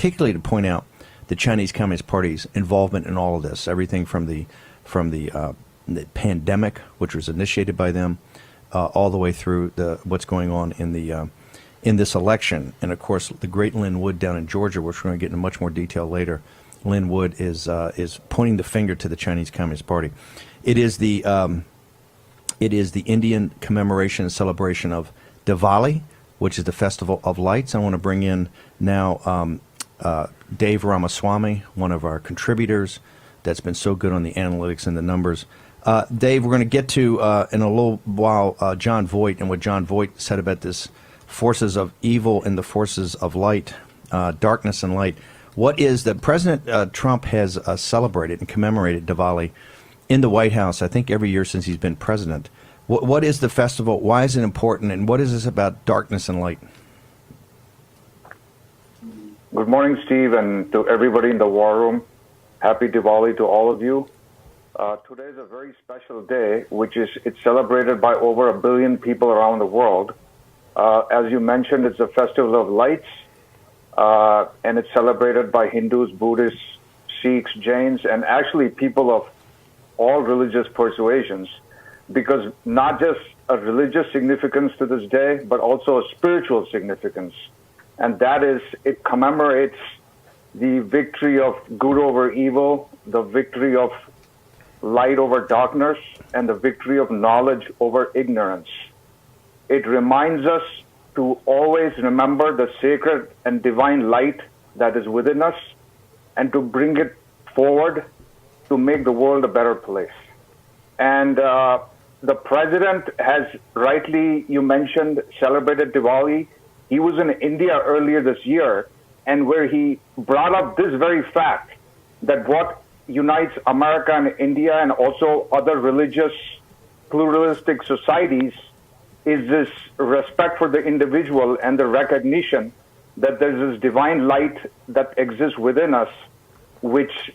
particularly to point out the Chinese Communist Party's involvement in all of this, everything from the pandemic, which was initiated by them, all the way through what's going on in this election. And of course, the great Lynn Wood down in Georgia, which we're going to get into much more detail later. Lynn Wood is pointing the finger to the Chinese Communist Party. It is the Indian commemoration and celebration of Diwali, which is the Festival of Lights. I want to bring in now Dave Ramaswamy, one of our contributors that's been so good on the analytics and the numbers. Dave, we're going to get to, in a little while, John Voight and what John Voight said about this forces of evil and the forces of light, darkness and light. What is that President Trump has celebrated and commemorated Diwali in the White House, I think, every year since he's been president. What is the festival? Why is it important? And what is this about darkness and light? Good morning, Steve, and to everybody in the war room. Happy Diwali to all of you. Today is a very special day, it's celebrated by over 1 billion people around the world. As you mentioned, it's a festival of lights, and it's celebrated by Hindus, Buddhists, Sikhs, Jains, and actually people of all religious persuasions, because not just a religious significance to this day, but also a spiritual significance. And that is, it commemorates the victory of good over evil, the victory of light over darkness, and the victory of knowledge over ignorance. It reminds us to always remember the sacred and divine light that is within us and to bring it forward to make the world a better place. And the president has rightly, you mentioned, celebrated Diwali. He was in India earlier this year, and where he brought up this very fact that what unites America and India and also other religious pluralistic societies is this respect for the individual and the recognition that there's this divine light that exists within us, which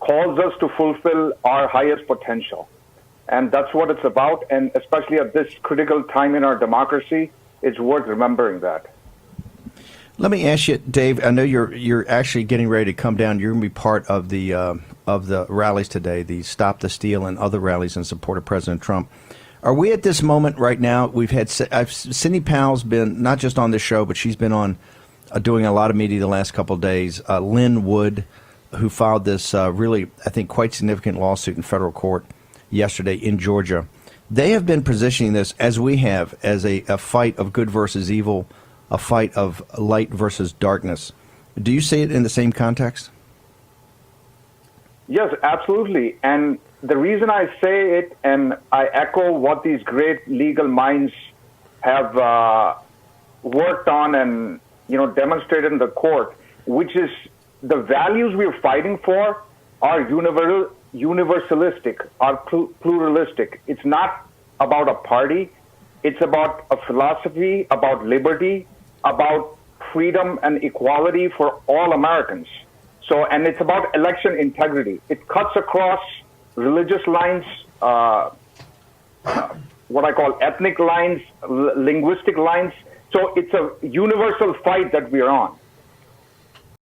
calls us to fulfill our highest potential. And that's what it's about. And especially at this critical time in our democracy, it's worth remembering that. Let me ask you, Dave, I know you're actually getting ready to come down. You're going to be part of the rallies today, the Stop the Steal and other rallies in support of President Trump. Are we at this moment right now? We've had Sidney Powell's been not just on this show, but she's been on doing a lot of media the last couple of days. Lynn Wood, who filed this really, I think, quite significant lawsuit in federal court yesterday in Georgia. They have been positioning this, as we have, as a fight of good versus evil, a fight of light versus darkness. Do you see it in the same context? Yes, absolutely. And the reason I say it, and I echo what these great legal minds have worked on and demonstrated in the court, which is the values we're fighting for are universalistic, are pluralistic. It's not about a party. It's about a philosophy, about liberty, about freedom and equality for all Americans. So, and it's about election integrity. It cuts across religious lines, what I call ethnic lines, linguistic lines. So it's a universal fight that we're on.